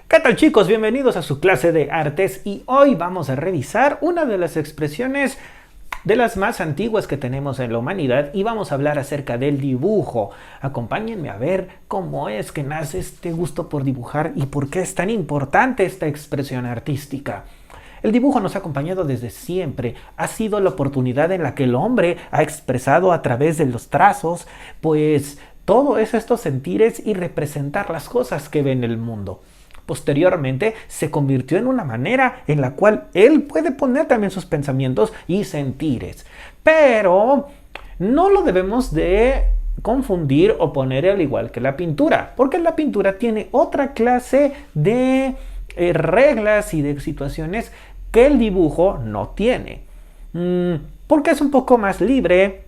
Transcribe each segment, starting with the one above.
¿Qué tal, chicos? Bienvenidos a su clase de artes y hoy vamos a revisar una de las expresiones de las más antiguas que tenemos en la humanidad y vamos a hablar acerca del dibujo. Acompáñenme a ver cómo es que nace este gusto por dibujar y por qué es tan importante esta expresión artística. El dibujo nos ha acompañado desde siempre, ha sido la oportunidad en la que el hombre ha expresado a través de los trazos, pues todo es estos sentires y representar las cosas que ve en el mundo. Posteriormente se convirtió en una manera en la cual él puede poner también sus pensamientos y sentires. Pero no lo debemos de confundir o poner al igual que la pintura, porque la pintura tiene otra clase de reglas y de situaciones que el dibujo no tiene. Porque es un poco más libre,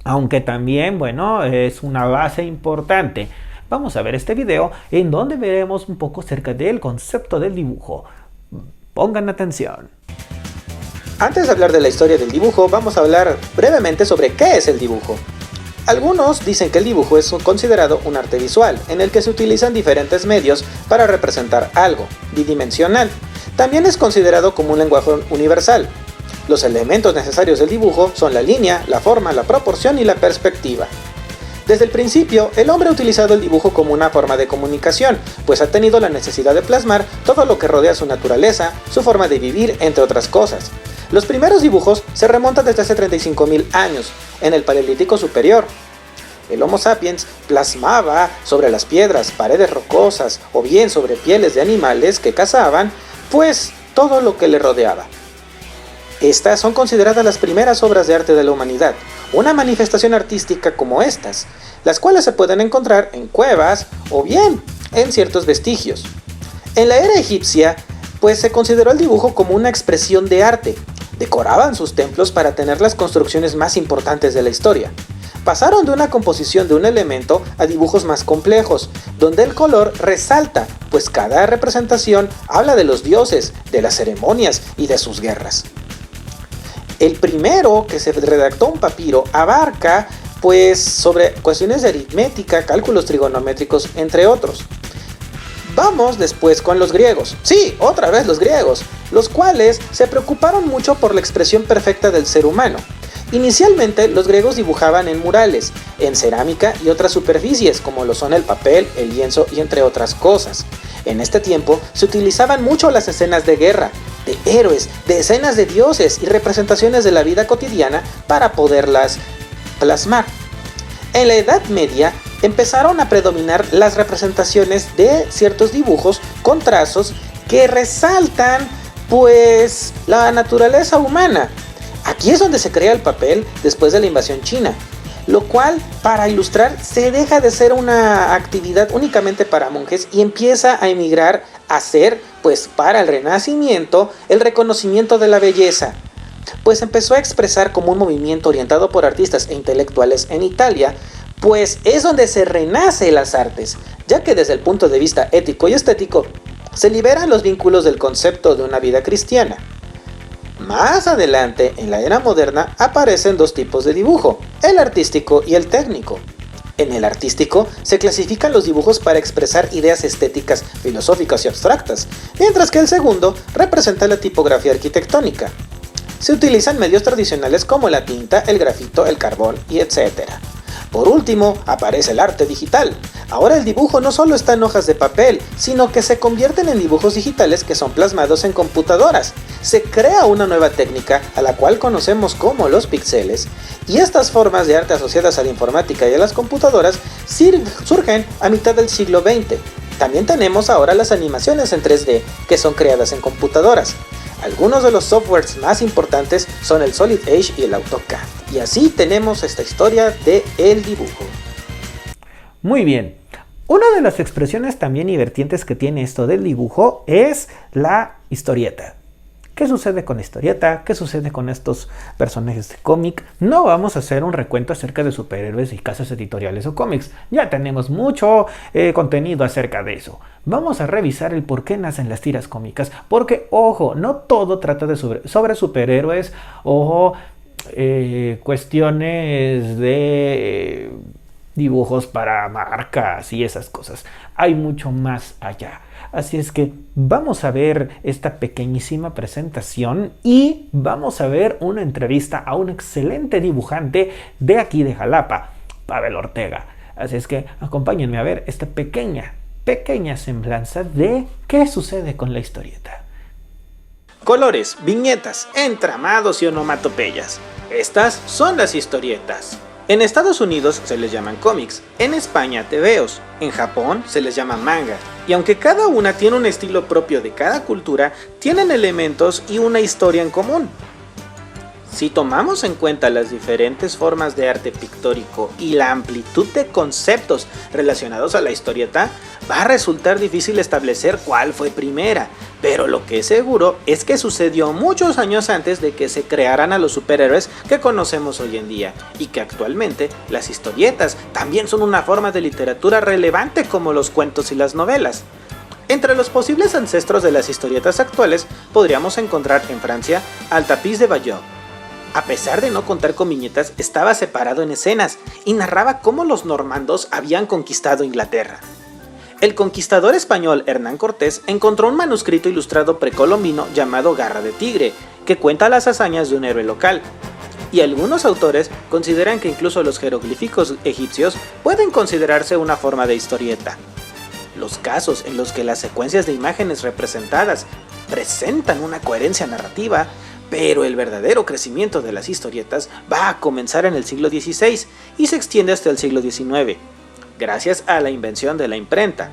aunque también, bueno, es una base importante. Vamos a ver este video en donde veremos un poco acerca del concepto del dibujo. Pongan atención. Antes de hablar de la historia del dibujo, vamos a hablar brevemente sobre qué es el dibujo. Algunos dicen que el dibujo es considerado un arte visual, en el que se utilizan diferentes medios para representar algo, bidimensional. También es considerado como un lenguaje universal. Los elementos necesarios del dibujo son la línea, la forma, la proporción y la perspectiva. Desde el principio, el hombre ha utilizado el dibujo como una forma de comunicación, pues ha tenido la necesidad de plasmar todo lo que rodea su naturaleza, su forma de vivir, entre otras cosas. Los primeros dibujos se remontan desde hace 35.000 años, en el Paleolítico Superior. El Homo sapiens plasmaba sobre las piedras, paredes rocosas o bien sobre pieles de animales que cazaban, pues todo lo que le rodeaba. Estas son consideradas las primeras obras de arte de la humanidad, una manifestación artística como estas, las cuales se pueden encontrar en cuevas o bien en ciertos vestigios. En la era egipcia, pues se consideró el dibujo como una expresión de arte. Decoraban sus templos para tener las construcciones más importantes de la historia. Pasaron de una composición de un elemento a dibujos más complejos, donde el color resalta, pues cada representación habla de los dioses, de las ceremonias y de sus guerras. El primero que se redactó un papiro abarca pues sobre cuestiones de aritmética, cálculos trigonométricos, entre otros. Vamos después con los griegos. Sí, otra vez los griegos, los cuales se preocuparon mucho por la expresión perfecta del ser humano. Inicialmente los griegos dibujaban en murales, en cerámica y otras superficies como lo son el papel, el lienzo y entre otras cosas. En este tiempo se utilizaban mucho las escenas de guerra, de héroes, de escenas de dioses y representaciones de la vida cotidiana para poderlas plasmar. En la Edad Media empezaron a predominar las representaciones de ciertos dibujos con trazos que resaltan pues la naturaleza humana. Aquí es donde se crea el papel después de la invasión china, lo cual para ilustrar se deja de ser una actividad únicamente para monjes y empieza a emigrar a ser, pues para el Renacimiento, el reconocimiento de la belleza. Pues empezó a expresar como un movimiento orientado por artistas e intelectuales en Italia, pues es donde se renace las artes, ya que desde el punto de vista ético y estético, se liberan los vínculos del concepto de una vida cristiana. Más adelante, en la era moderna, aparecen dos tipos de dibujo, el artístico y el técnico. En el artístico se clasifican los dibujos para expresar ideas estéticas, filosóficas y abstractas, mientras que el segundo representa la tipografía arquitectónica. Se utilizan medios tradicionales como la tinta, el grafito, el carbón y etc. Por último, aparece el arte digital. Ahora el dibujo no solo está en hojas de papel, sino que se convierten en dibujos digitales que son plasmados en computadoras. Se crea una nueva técnica, a la cual conocemos como los píxeles, y estas formas de arte asociadas a la informática y a las computadoras surgen a mitad del siglo XX. También tenemos ahora las animaciones en 3D, que son creadas en computadoras. Algunos de los softwares más importantes son el Solid Edge y el AutoCAD. Y así tenemos esta historia del dibujo. Muy bien. Una de las expresiones también y vertientes que tiene esto del dibujo es la historieta. ¿Qué sucede con la historieta? ¿Qué sucede con estos personajes de cómic? No vamos a hacer un recuento acerca de superhéroes y casas editoriales o cómics. Ya tenemos mucho contenido acerca de eso. Vamos a revisar el por qué nacen las tiras cómicas. Porque, ojo, no todo trata de sobre superhéroes o cuestiones de dibujos para marcas y esas cosas. Hay mucho más allá. Así es que vamos a ver esta pequeñísima presentación y vamos a ver una entrevista a un excelente dibujante de aquí de Jalapa, Pavel Ortega. Así es que acompáñenme a ver esta pequeña semblanza de qué sucede con la historieta. Colores, viñetas, entramados y onomatopeyas. Estas son las historietas. En Estados Unidos se les llaman cómics, en España tebeos, en Japón se les llama manga, y aunque cada una tiene un estilo propio de cada cultura, tienen elementos y una historia en común. Si tomamos en cuenta las diferentes formas de arte pictórico y la amplitud de conceptos relacionados a la historieta, va a resultar difícil establecer cuál fue primera, pero lo que es seguro es que sucedió muchos años antes de que se crearan a los superhéroes que conocemos hoy en día, y que actualmente las historietas también son una forma de literatura relevante como los cuentos y las novelas. Entre los posibles ancestros de las historietas actuales podríamos encontrar en Francia al tapiz de Bayeux. A pesar de no contar con viñetas, estaba separado en escenas y narraba cómo los normandos habían conquistado Inglaterra. El conquistador español Hernán Cortés encontró un manuscrito ilustrado precolombino llamado Garra de Tigre, que cuenta las hazañas de un héroe local. Y algunos autores consideran que incluso los jeroglíficos egipcios pueden considerarse una forma de historieta. Los casos en los que las secuencias de imágenes representadas presentan una coherencia narrativa, pero el verdadero crecimiento de las historietas va a comenzar en el siglo XVI y se extiende hasta el siglo XIX, gracias a la invención de la imprenta,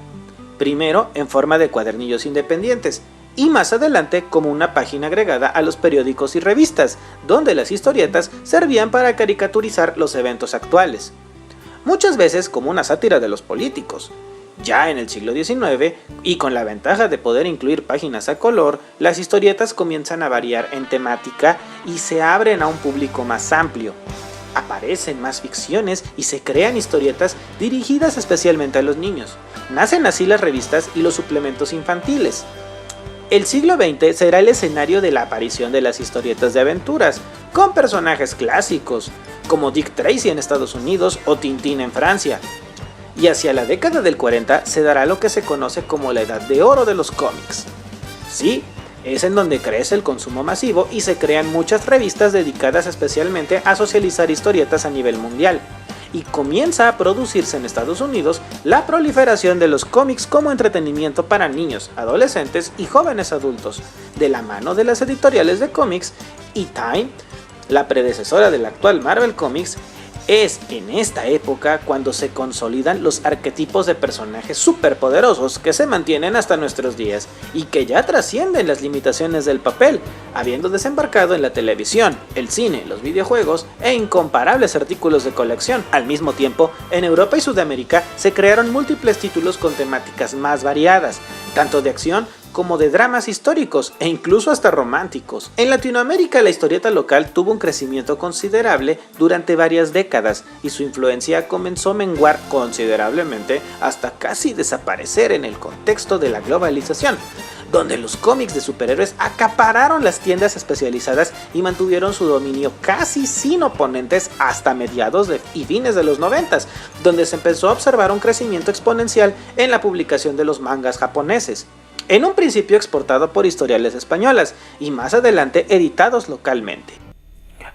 primero en forma de cuadernillos independientes y más adelante como una página agregada a los periódicos y revistas, donde las historietas servían para caricaturizar los eventos actuales, muchas veces como una sátira de los políticos. Ya en el siglo XIX, y con la ventaja de poder incluir páginas a color, las historietas comienzan a variar en temática y se abren a un público más amplio. Aparecen más ficciones y se crean historietas dirigidas especialmente a los niños. Nacen así las revistas y los suplementos infantiles. El siglo XX será el escenario de la aparición de las historietas de aventuras, con personajes clásicos, como Dick Tracy en Estados Unidos o Tintín en Francia. Y hacia la década del 40 se dará lo que se conoce como la edad de oro de los cómics. Sí, es en donde crece el consumo masivo y se crean muchas revistas dedicadas especialmente a socializar historietas a nivel mundial. Y comienza a producirse en Estados Unidos la proliferación de los cómics como entretenimiento para niños, adolescentes y jóvenes adultos, de la mano de las editoriales de cómics, y Time, la predecesora del actual Marvel Comics. Es en esta época cuando se consolidan los arquetipos de personajes superpoderosos que se mantienen hasta nuestros días y que ya trascienden las limitaciones del papel, habiendo desembarcado en la televisión, el cine, los videojuegos e incomparables artículos de colección. Al mismo tiempo, en Europa y Sudamérica se crearon múltiples títulos con temáticas más variadas, tanto de acción como de dramas históricos e incluso hasta románticos. En Latinoamérica la historieta local tuvo un crecimiento considerable durante varias décadas y su influencia comenzó a menguar considerablemente hasta casi desaparecer en el contexto de la globalización, donde los cómics de superhéroes acapararon las tiendas especializadas y mantuvieron su dominio casi sin oponentes hasta mediados y fines de los 90, donde se empezó a observar un crecimiento exponencial en la publicación de los mangas japoneses. En un principio exportado por editoriales españolas y más adelante editados localmente.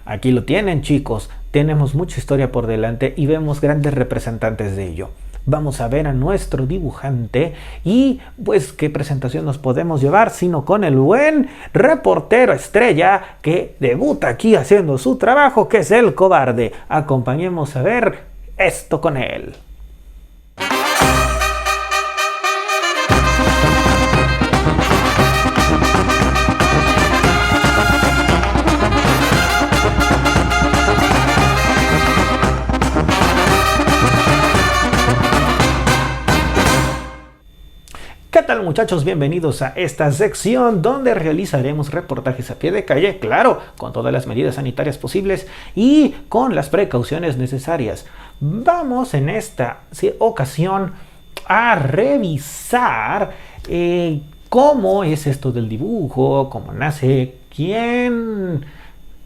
Aquí lo tienen, chicos, tenemos mucha historia por delante y vemos grandes representantes de ello. Vamos a ver a nuestro dibujante y pues qué presentación nos podemos llevar sino con el buen reportero estrella que debuta aquí haciendo su trabajo, que es el Cobarde. Acompañemos a ver esto con él. ¿Qué tal, muchachos? Bienvenidos a esta sección donde realizaremos reportajes a pie de calle, claro, con todas las medidas sanitarias posibles y con las precauciones necesarias. Vamos en esta ocasión a revisar cómo es esto del dibujo, cómo nace, quién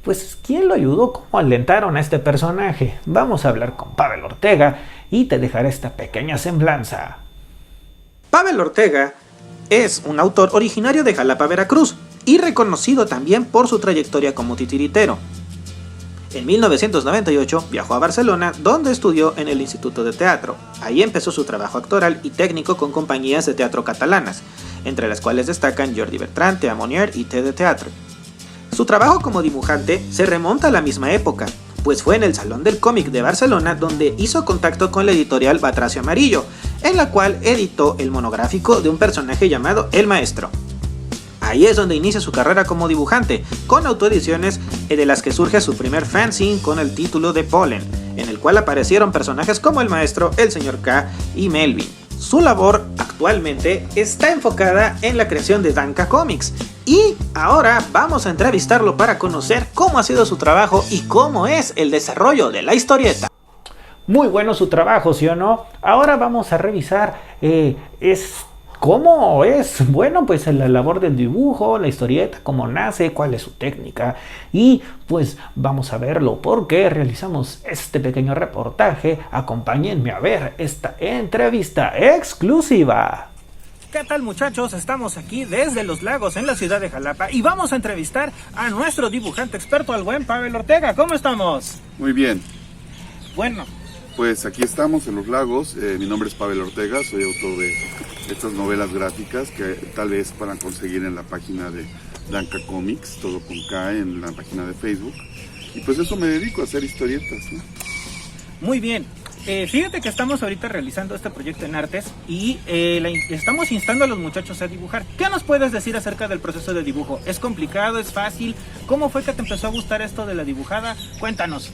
lo ayudó, cómo alentaron a este personaje. Vamos a hablar con Pavel Ortega y te dejaré esta pequeña semblanza. Pavel Ortega Es un autor originario de Jalapa, Veracruz, y reconocido también por su trayectoria como titiritero. En 1998 viajó a Barcelona, donde estudió en el Instituto de Teatro. Ahí empezó su trabajo actoral y técnico con compañías de teatro catalanas, entre las cuales destacan Jordi Bertran, Tea Monier y T de Teatre. Su trabajo como dibujante se remonta a la misma época, pues fue en el Salón del Cómic de Barcelona donde hizo contacto con la editorial Batracio Amarillo, en la cual editó el monográfico de un personaje llamado El Maestro. Ahí es donde inicia su carrera como dibujante, con autoediciones de las que surge su primer fanzine con el título de Polen, en el cual aparecieron personajes como el Maestro, el Sr. K y Melvin. Su labor actualmente está enfocada en la creación de Danka Comics, y ahora vamos a entrevistarlo para conocer cómo ha sido su trabajo y cómo es el desarrollo de la historieta. Muy bueno su trabajo, ¿sí o no? Ahora vamos a revisar ¿cómo es? Bueno, pues la labor del dibujo, la historieta, cómo nace, cuál es su técnica. Y pues vamos a verlo porque realizamos este pequeño reportaje. Acompáñenme a ver esta entrevista exclusiva. ¿Qué tal, muchachos? Estamos aquí desde Los Lagos, en la ciudad de Jalapa, y vamos a entrevistar a nuestro dibujante experto, al buen Pavel Ortega. ¿Cómo estamos? Muy bien. Bueno, pues aquí estamos en Los Lagos. Mi nombre es Pavel Ortega, soy autor de estas novelas gráficas que tal vez puedan conseguir en la página de Danka Comics, todo con K, en la página de Facebook. Y pues eso me dedico, a hacer historietas, ¿no? Muy bien. Fíjate que estamos ahorita realizando este proyecto en Artes y estamos instando a los muchachos a dibujar. ¿Qué nos puedes decir acerca del proceso de dibujo? ¿Es complicado? ¿Es fácil? ¿Cómo fue que te empezó a gustar esto de la dibujada? Cuéntanos.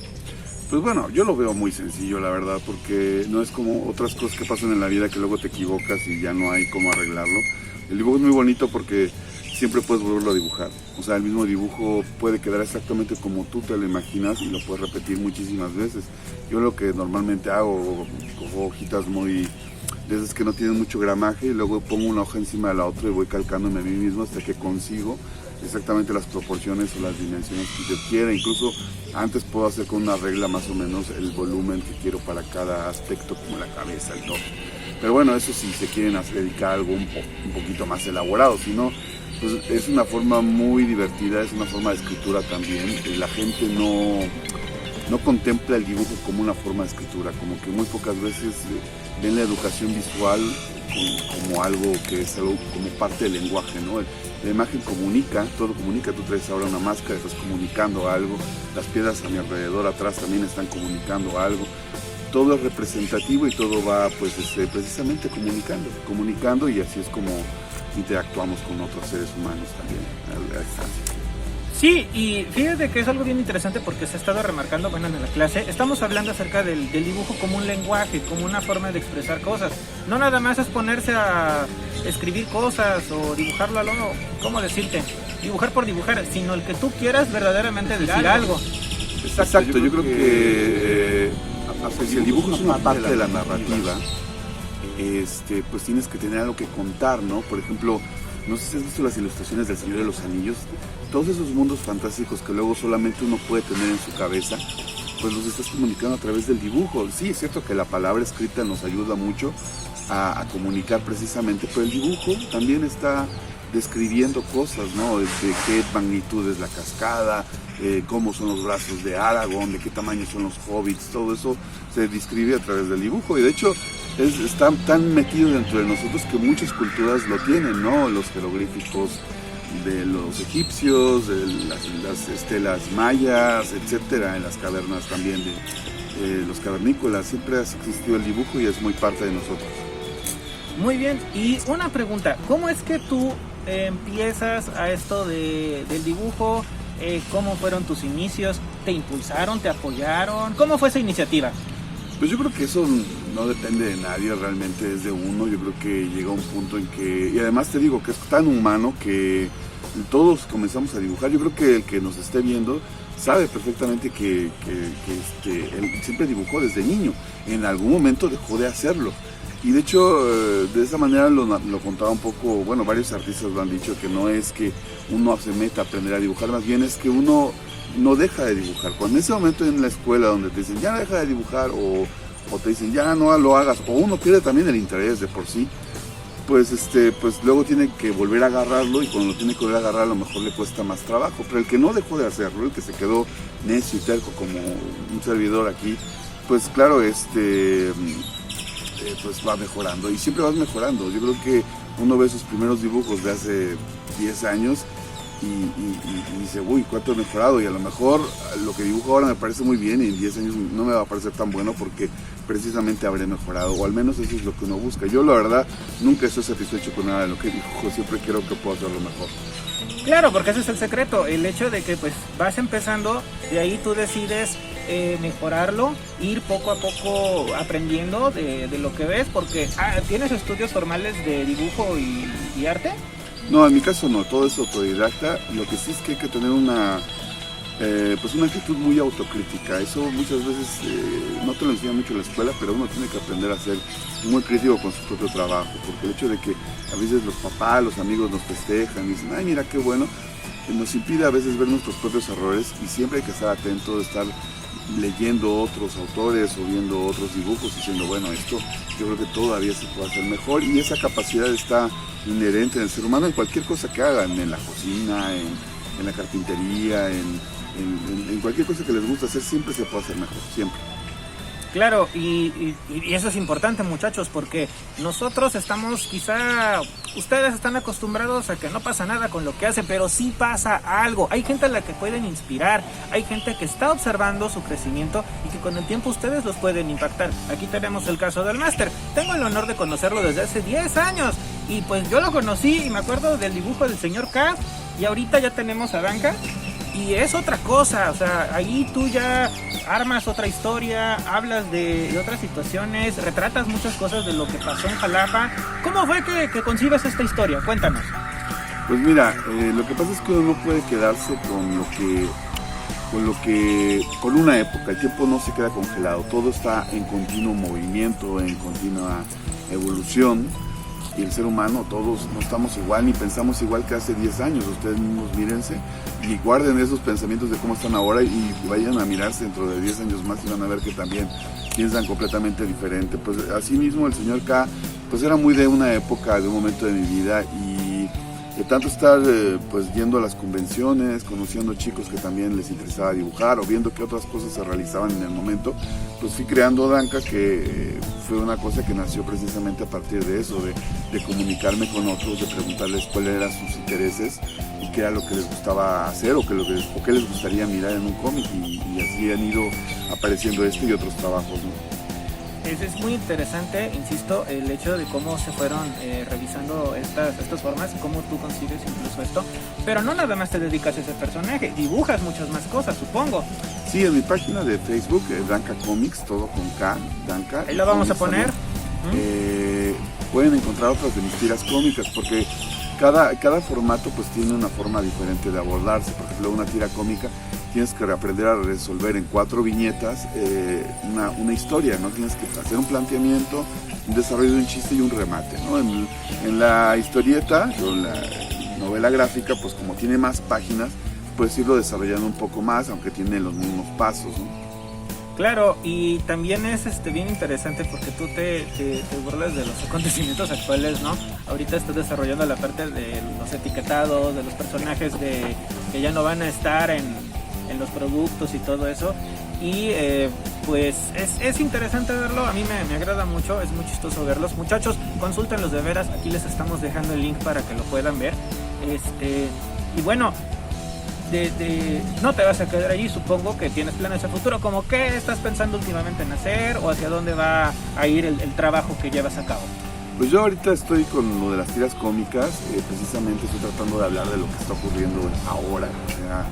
Pues bueno, yo lo veo muy sencillo, la verdad, porque no es como otras cosas que pasan en la vida que luego te equivocas y ya no hay cómo arreglarlo. El dibujo es muy bonito porque siempre puedes volverlo a dibujar. O sea, el mismo dibujo puede quedar exactamente como tú te lo imaginas y lo puedes repetir muchísimas veces. Yo lo que normalmente hago, cojo hojitas muy de esas que no tienen mucho gramaje y luego pongo una hoja encima de la otra y voy calcándome a mí mismo hasta que consigo exactamente las proporciones o las dimensiones que yo quiera. Incluso antes puedo hacer con una regla más o menos el volumen que quiero para cada aspecto, como la cabeza, el torso. Pero bueno, eso si se quieren dedicar a algo un poquito más elaborado, si no, pues es una forma muy divertida, es una forma de escritura también. La gente no contempla el dibujo como una forma de escritura, como que muy pocas veces ven la educación visual como algo que es algo como parte del lenguaje, ¿no? La imagen comunica, todo comunica. Tú traes ahora una máscara, estás comunicando algo, las piedras a mi alrededor atrás también están comunicando algo. Todo es representativo y todo va pues precisamente comunicando, y así es como interactuamos con otros seres humanos también a la distancia. Sí, y fíjate que es algo bien interesante porque se ha estado remarcando, bueno, en la clase, estamos hablando acerca del dibujo como un lenguaje, como una forma de expresar cosas. No nada más es ponerse a escribir cosas o dibujarlo a lo, ¿cómo decirte? Dibujar por dibujar, sino el que tú quieras verdaderamente decir algo. Exacto, yo creo que si el dibujo es una parte de la narrativa, pues tienes que tener algo que contar, ¿no? Por ejemplo, no sé si has visto las ilustraciones del Señor de los Anillos. Todos esos mundos fantásticos que luego solamente uno puede tener en su cabeza, pues los estás comunicando a través del dibujo. Sí, es cierto que la palabra escrita nos ayuda mucho a comunicar precisamente, pero el dibujo también está describiendo cosas, ¿no? De qué magnitud es la cascada, cómo son los brazos de Aragorn, de qué tamaño son los hobbits, todo eso se describe a través del dibujo. Y de hecho está tan metido dentro de nosotros que muchas culturas lo tienen, ¿no? Los jeroglíficos de los egipcios, de las estelas mayas, etcétera, en las cavernas también de los cavernícolas. Siempre ha existido el dibujo y es muy parte de nosotros. Muy bien, y una pregunta, ¿cómo es que tú empiezas a esto del dibujo? ¿Cómo fueron tus inicios? ¿Te impulsaron? ¿Te apoyaron? ¿Cómo fue esa iniciativa? Pues yo creo que eso no depende de nadie, realmente es de uno. Yo creo que llega un punto en que, y además te digo que es tan humano que todos comenzamos a dibujar. Yo creo que el que nos esté viendo sabe perfectamente que él siempre dibujó desde niño. En algún momento dejó de hacerlo. Y de hecho, de esa manera lo contaba un poco, bueno, varios artistas lo han dicho, que no es que uno se meta a aprender a dibujar, más bien es que uno no deja de dibujar. Cuando en ese momento en la escuela donde te dicen ya deja de dibujar o te dicen ya no lo hagas, o uno pierde también el interés de por sí, pues luego tiene que volver a agarrarlo, y cuando lo tiene que volver a agarrar a lo mejor le cuesta más trabajo. Pero el que no dejó de hacerlo, el que se quedó necio y terco como un servidor aquí, pues claro, pues va mejorando, y siempre vas mejorando. Yo creo que uno ve sus primeros dibujos de hace 10 años y dice, uy, cuánto he mejorado, y a lo mejor lo que dibujo ahora me parece muy bien, y en 10 años no me va a parecer tan bueno porque precisamente habré mejorado, o al menos eso es lo que uno busca. Yo la verdad nunca estoy satisfecho con nada de lo que dibujo, siempre quiero que pueda hacerlo mejor. Claro, porque ese es el secreto, el hecho de que pues vas empezando, de ahí tú decides mejorarlo, ir poco a poco aprendiendo de lo que ves, porque ¿tienes estudios formales de dibujo y arte? No, en mi caso no, todo es autodidacta. Lo que sí es que hay que tener una actitud muy autocrítica. Eso muchas veces no te lo enseña mucho en la escuela, pero uno tiene que aprender a ser muy crítico con su propio trabajo, porque el hecho de que a veces los papás, los amigos nos festejan y dicen, ay, mira qué bueno, nos impide a veces ver nuestros propios errores, y siempre hay que estar atento, de estar leyendo otros autores o viendo otros dibujos, diciendo, bueno, esto yo creo que todavía se puede hacer mejor, y esa capacidad está inherente en el ser humano en cualquier cosa que hagan, en la cocina, en la carpintería, en cualquier cosa que les gusta hacer, siempre se puede hacer mejor, siempre. Claro, y eso es importante, muchachos, porque nosotros estamos, quizá ustedes están acostumbrados a que no pasa nada con lo que hacen, pero sí pasa algo. Hay gente a la que pueden inspirar, hay gente que está observando su crecimiento y que con el tiempo ustedes los pueden impactar. Aquí tenemos el caso del máster. Tengo el honor de conocerlo desde hace 10 años y pues yo lo conocí y me acuerdo del dibujo del señor K, y ahorita ya tenemos a Danka. Y es otra cosa, o sea, ahí tú ya armas otra historia, hablas de otras situaciones, retratas muchas cosas de lo que pasó en Jalapa. ¿Cómo fue que concibes esta historia? Cuéntanos. Pues mira, lo que pasa es que uno no puede quedarse con una época. El tiempo no se queda congelado, todo está en continuo movimiento, en continua evolución. Y el ser humano, todos no estamos igual ni pensamos igual que hace 10 años. Ustedes mismos mírense y guarden esos pensamientos de cómo están ahora, y vayan a mirarse dentro de 10 años más y van a ver que también piensan completamente diferente. Pues así mismo el señor K, pues era muy de una época, de un momento de mi vida, y de tanto estar pues yendo a las convenciones, conociendo chicos que también les interesaba dibujar, o viendo que otras cosas se realizaban en el momento, pues fui creando Danka, que fue una cosa que nació precisamente a partir de eso, de comunicarme con otros, de preguntarles cuáles eran sus intereses y qué era lo que les gustaba hacer, o qué les gustaría mirar en un cómic, y así han ido apareciendo este y otros trabajos, ¿no? Es muy interesante, insisto, el hecho de cómo se fueron revisando estas formas, cómo tú concibes incluso esto, pero no nada más te dedicas a ese personaje, dibujas muchas más cosas, supongo. Sí, en mi página de Facebook, Danka Comics, todo con K, Danka. Ahí lo vamos a poner. Pueden encontrar otras de mis tiras cómicas, porque cada formato pues tiene una forma diferente de abordarse. Por ejemplo, una tira cómica tienes que aprender a resolver en 4 viñetas una historia, ¿no? Tienes que hacer un planteamiento, un desarrollo de un chiste y un remate, ¿no? En la historieta o la novela gráfica, pues como tiene más páginas, puedes irlo desarrollando un poco más, aunque tiene los mismos pasos, ¿no? Claro, y también es bien interesante porque tú te burlas de los acontecimientos actuales, ¿no? Ahorita estás desarrollando la parte de los etiquetados, de los personajes que ya no van a estar en los productos y todo eso. Y pues es interesante verlo, a mí me agrada mucho, es muy chistoso verlos. Muchachos, consúltenlos de veras, aquí les estamos dejando el link para que lo puedan ver. Y bueno, no te vas a quedar allí, supongo que tienes planes a futuro, como qué estás pensando últimamente en hacer, o hacia dónde va a ir el trabajo que llevas a cabo. Pues yo ahorita estoy con lo de las tiras cómicas, precisamente estoy tratando de hablar de lo que está ocurriendo ahora, o sea,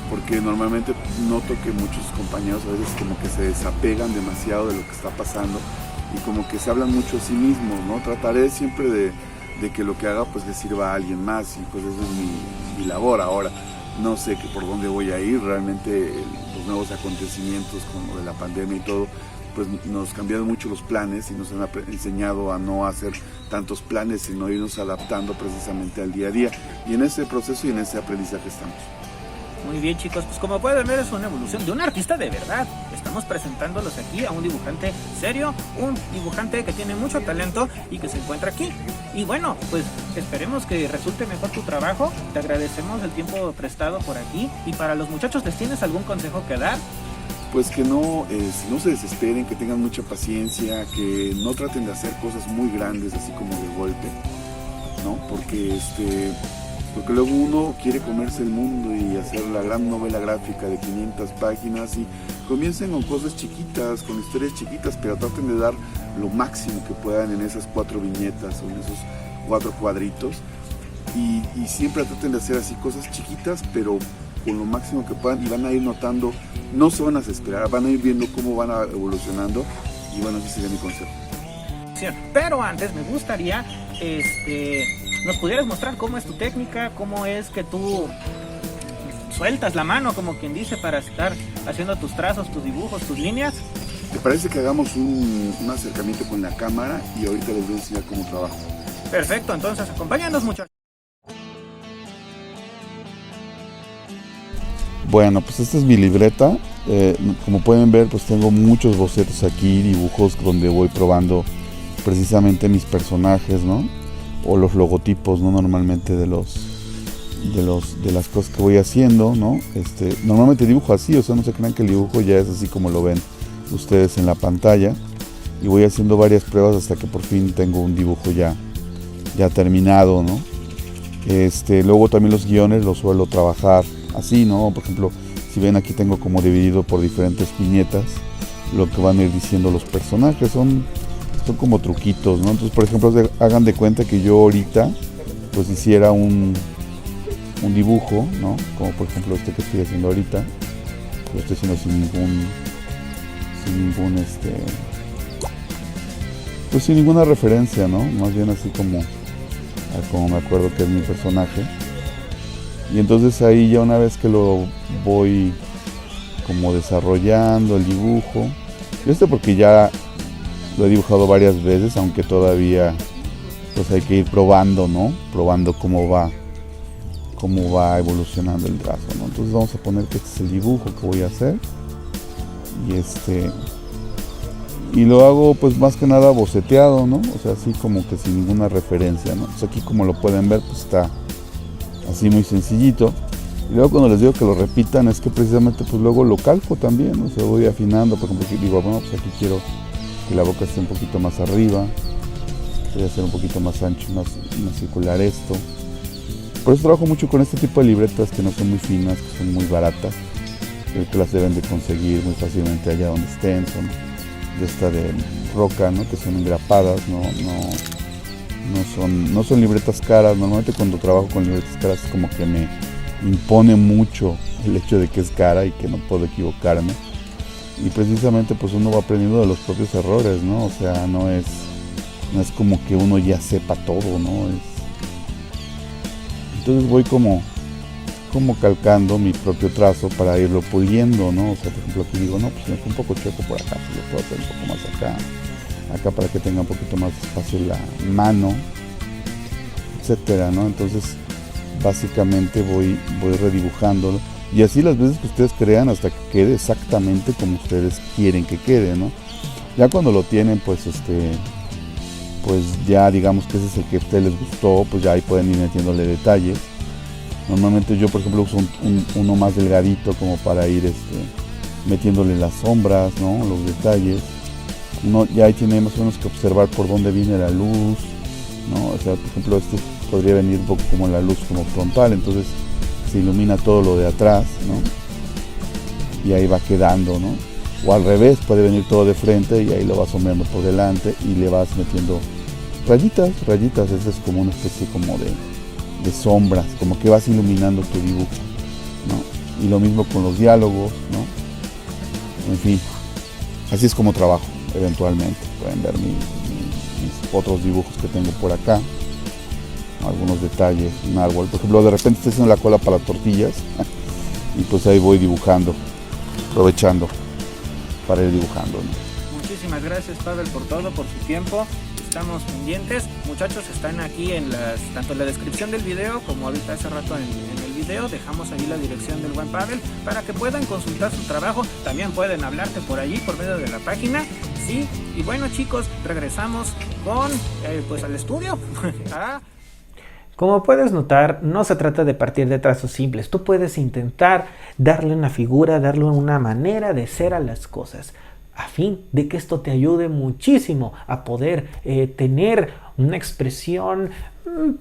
porque normalmente noto que muchos compañeros a veces como que se desapegan demasiado de lo que está pasando y como que se hablan mucho a sí mismos, ¿no? Trataré siempre de que lo que haga pues le sirva a alguien más, y pues eso es mi labor ahora. No sé por dónde voy a ir, realmente los nuevos acontecimientos con lo de la pandemia y todo, pues nos cambiaron mucho los planes y nos han enseñado a no hacer tantos planes, sino irnos adaptando precisamente al día a día. Y en ese proceso y en ese aprendizaje estamos. Muy bien, chicos, pues como pueden ver es una evolución de un artista de verdad. Estamos presentándolos aquí a un dibujante serio, un dibujante que tiene mucho talento y que se encuentra aquí. Y bueno, pues esperemos que resulte mejor tu trabajo. Te agradecemos el tiempo prestado por aquí. Y para los muchachos, ¿les tienes algún consejo que dar? Pues que no se desesperen, que tengan mucha paciencia, que no traten de hacer cosas muy grandes así como de golpe, ¿no? Porque luego uno quiere comerse el mundo y hacer la gran novela gráfica de 500 páginas y comiencen con cosas chiquitas, con historias chiquitas, pero traten de dar lo máximo que puedan en esas 4 viñetas o en esos 4 cuadritos y siempre traten de hacer así cosas chiquitas, pero con lo máximo que puedan, y van a ir notando, no se van a desesperar, van a ir viendo cómo van evolucionando, y bueno, ese sería mi consejo. Pero antes me gustaría, nos pudieras mostrar cómo es tu técnica, cómo es que tú sueltas la mano, como quien dice, para estar haciendo tus trazos, tus dibujos, tus líneas. ¿Te parece que hagamos un acercamiento con la cámara y ahorita les voy a enseñar cómo trabajo? Perfecto, entonces acompáñanos, muchachos. Bueno, pues esta es mi libreta. Como pueden ver, pues tengo muchos bocetos aquí, dibujos donde voy probando precisamente mis personajes, ¿no? O los logotipos, ¿no? Normalmente de las cosas que voy haciendo, ¿no? Normalmente dibujo así, o sea, no se crean que el dibujo ya es así como lo ven ustedes en la pantalla. Y voy haciendo varias pruebas hasta que por fin tengo un dibujo ya terminado, ¿no? Luego también los guiones los suelo trabajar así, ¿no? Por ejemplo, si ven aquí tengo como dividido por diferentes viñetas lo que van a ir diciendo los personajes, son como truquitos, ¿no? Entonces, por ejemplo, hagan de cuenta que yo ahorita pues hiciera un dibujo, ¿no? Como por ejemplo que estoy haciendo ahorita, lo estoy haciendo sin ninguna referencia, ¿no? Más bien así como me acuerdo que es mi personaje. Y entonces ahí ya una vez que lo voy como desarrollando el dibujo, porque ya lo he dibujado varias veces, aunque todavía pues hay que ir probando, ¿no? Probando cómo va evolucionando el trazo, ¿no? Entonces vamos a poner que este es el dibujo que voy a hacer y lo hago pues más que nada boceteado, ¿no? O sea, así como que sin ninguna referencia, ¿no? Pues aquí como lo pueden ver pues está así muy sencillito. Y luego cuando les digo que lo repitan es que precisamente pues luego lo calco también, ¿no? O sea, voy afinando, por ejemplo, digo, bueno, pues aquí quiero que la boca esté un poquito más arriba, voy a hacer un poquito más ancho, más circular esto. Por eso trabajo mucho con este tipo de libretas que no son muy finas, que son muy baratas, que las deben de conseguir muy fácilmente allá donde estén, son de esta de roca, ¿no? Que son engrapadas, no son libretas caras. Normalmente cuando trabajo con libretas caras es como que me impone mucho el hecho de que es cara y que no puedo equivocarme, y precisamente pues uno va aprendiendo de los propios errores, ¿no? O sea, no es como que uno ya sepa todo, ¿no? Entonces voy como calcando mi propio trazo para irlo puliendo, ¿no? O sea, por ejemplo, aquí digo, no, pues me fue un poco chueco por acá, pues lo puedo hacer un poco más acá para que tenga un poquito más espacio la mano, etcétera, ¿no? Entonces básicamente voy redibujándolo y así las veces que ustedes crean hasta que quede exactamente como ustedes quieren que quede, ¿no? Ya cuando lo tienen pues pues ya digamos que ese es el que a ustedes les gustó, pues ya ahí pueden ir metiéndole detalles. Normalmente yo por ejemplo uso uno más delgadito como para ir metiéndole las sombras, ¿no? Los detalles. Uno ya ahí tiene más o menos que observar por dónde viene la luz, ¿no? O sea, por ejemplo podría venir un poco como la luz como frontal, entonces se ilumina todo lo de atrás, ¿no? Y ahí va quedando, ¿no? O al revés, puede venir todo de frente y ahí lo vas sombreando por delante y le vas metiendo rayitas, esa es como una especie como de sombras, como que vas iluminando tu dibujo, ¿no? Y lo mismo con los diálogos, ¿no? En fin, así es como trabajo eventualmente. Pueden ver mis otros dibujos que tengo por acá, algunos detalles, un árbol, por ejemplo, de repente estoy haciendo la cola para tortillas y pues ahí voy dibujando, aprovechando para ir dibujando, ¿no? Muchísimas gracias, Pavel, por todo, por su tiempo. Estamos pendientes. Muchachos, están aquí tanto en la descripción del video como ahorita hace rato en el video dejamos ahí la dirección del buen Pavel para que puedan consultar su trabajo. También pueden hablarte por allí por medio de la página. Sí, y bueno chicos, regresamos con pues al estudio. Como puedes notar, no se trata de partir de trazos simples. Tú puedes intentar darle una figura, darle una manera de ser a las cosas, a fin de que esto te ayude muchísimo a poder tener una expresión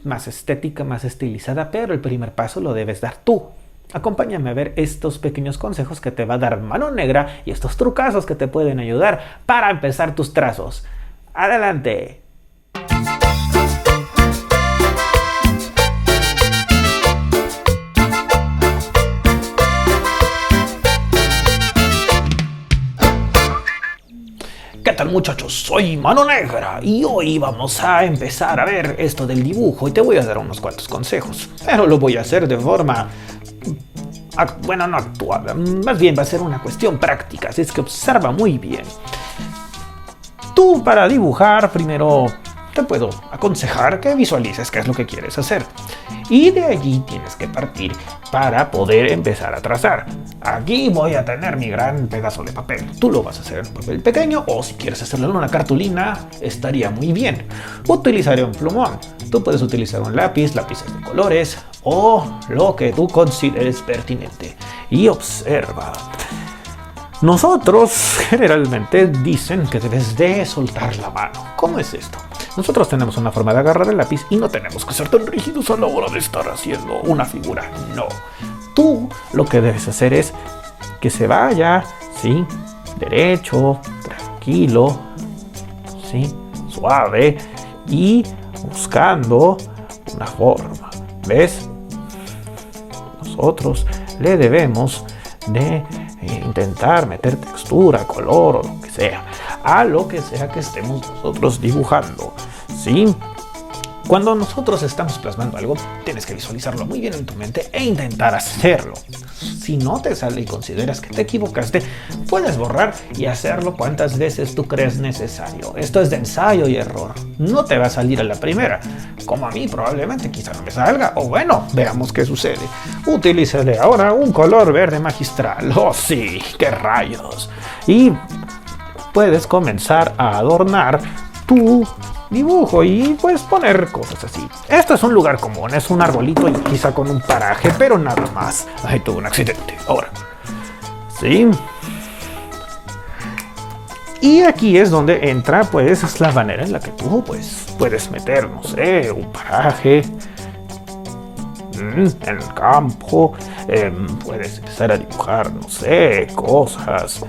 más estética, más estilizada, pero el primer paso lo debes dar tú. Acompáñame a ver estos pequeños consejos que te va a dar Mano Negra y estos trucazos que te pueden ayudar para empezar tus trazos. ¡Adelante! ¿Qué tal muchachos? Soy Mano Negra y hoy vamos a empezar a ver esto del dibujo y te voy a dar unos cuantos consejos, pero lo voy a hacer de forma, bueno, no actuada, más bien va a ser una cuestión práctica, así es que observa muy bien. Tú para dibujar primero te puedo aconsejar que visualices qué es lo que quieres hacer y de allí tienes que partir para poder empezar a trazar. Aquí voy a tener mi gran pedazo de papel. Tú lo vas a hacer en papel pequeño o si quieres hacerlo en una cartulina estaría muy bien. Utilizaré un plumón. Tú puedes utilizar un lápiz, lápices de colores o lo que tú consideres pertinente. Y observa. Nosotros generalmente dicen que debes de soltar la mano. ¿Cómo es esto? Nosotros tenemos una forma de agarrar el lápiz y no tenemos que ser tan rígidos a la hora de estar haciendo una figura. No. Tú lo que debes hacer es que se vaya, ¿sí? Derecho, tranquilo, ¿sí? Suave y buscando una forma. ¿Ves? Nosotros le debemos de intentar meter textura, color o lo que sea, a lo que sea que estemos nosotros dibujando, ¿sí? Cuando nosotros estamos plasmando algo, tienes que visualizarlo muy bien en tu mente e intentar hacerlo. Si no te sale y consideras que te equivocaste, puedes borrar y hacerlo cuantas veces tú crees necesario. Esto es de ensayo y error. No te va a salir a la primera. Como a mí probablemente quizá no me salga. O bueno, veamos qué sucede. Utilizaré ahora un color verde magistral. ¡Oh sí! ¡Qué rayos! Y puedes comenzar a adornar tu dibujo y pues poner cosas así. Esto es un lugar común, es un arbolito y quizá con un paraje, pero nada más. Ay, tuve un accidente. Ahora, sí. Y aquí es donde entra pues la manera en la que tú pues puedes meter, no sé, un paraje en el campo. Puedes empezar a dibujar, no sé, cosas,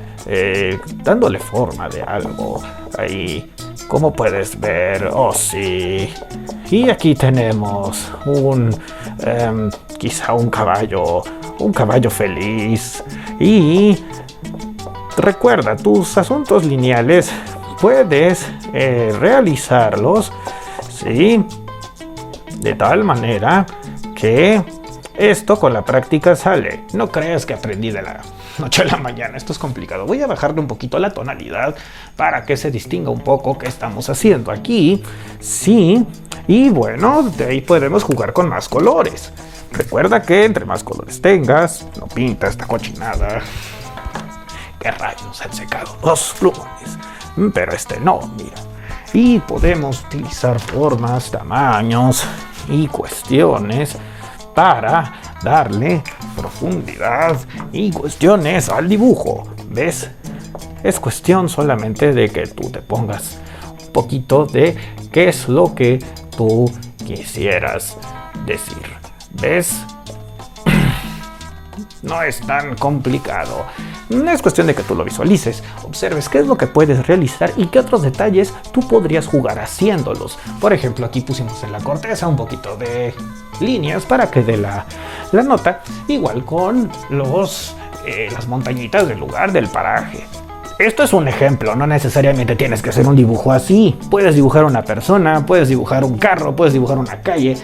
dándole forma de algo ahí. Como puedes ver, oh sí. Y aquí tenemos quizá un caballo feliz. Y recuerda, tus asuntos lineales puedes realizarlos, ¿sí? De tal manera que esto con la práctica sale. No creas que aprendí de la noche a la mañana, esto es complicado. Voy a bajarle un poquito la tonalidad para que se distinga un poco qué estamos haciendo aquí. Sí, y bueno, de ahí podemos jugar con más colores. Recuerda que entre más colores tengas, no pinta esta cochinada. ¿Qué rayos? Han secado dos plumones, pero este no, mira. Y podemos utilizar formas, tamaños y cuestiones para darle profundidad y cuestiones al dibujo. ¿Ves? Es cuestión solamente de que tú te pongas un poquito de qué es lo que tú quisieras decir. ¿Ves? No es tan complicado. Es cuestión de que tú lo visualices, observes qué es lo que puedes realizar y qué otros detalles tú podrías jugar haciéndolos. Por ejemplo, aquí pusimos en la corteza un poquito de líneas para que dé la nota, igual con las montañitas del lugar del paraje. Esto es un ejemplo, no necesariamente tienes que hacer un dibujo así. Puedes dibujar una persona, puedes dibujar un carro, puedes dibujar una calle.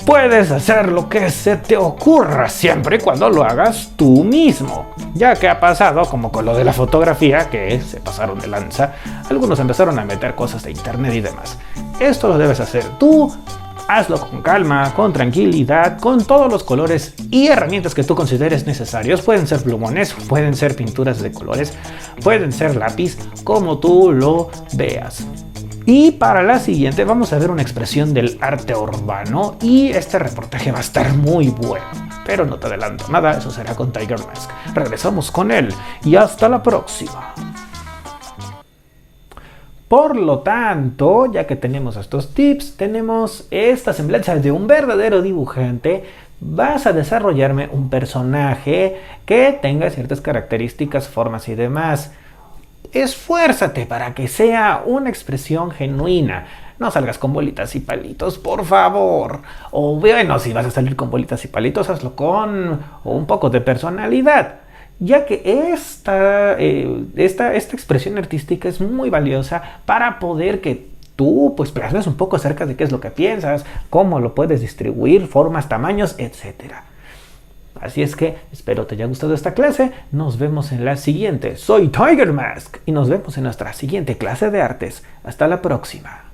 Puedes hacer lo que se te ocurra siempre y cuando lo hagas tú mismo. Ya que ha pasado, como con lo de la fotografía, que se pasaron de lanza, algunos empezaron a meter cosas de internet y demás. Esto lo debes hacer tú hazlo con calma, con tranquilidad, con todos los colores y herramientas que tú consideres necesarios. Pueden ser plumones, pueden ser pinturas de colores, pueden ser lápiz, como tú lo veas. Y para la siguiente vamos a ver una expresión del arte urbano y este reportaje va a estar muy bueno. Pero no te adelanto nada, eso será con Tiger Mask. Regresamos con él y hasta la próxima. Por lo tanto, ya que tenemos estos tips, tenemos esta semblanza de un verdadero dibujante, vas a desarrollarme un personaje que tenga ciertas características, formas y demás. Esfuérzate para que sea una expresión genuina. No salgas con bolitas y palitos, por favor. O bueno, si vas a salir con bolitas y palitos, hazlo con un poco de personalidad. Ya que esta expresión artística es muy valiosa para poder que tú pues plasmes un poco acerca de qué es lo que piensas, cómo lo puedes distribuir, formas, tamaños, etc. Así es que espero te haya gustado esta clase. Nos vemos en la siguiente. Soy Tiger Mask y nos vemos en nuestra siguiente clase de artes. Hasta la próxima.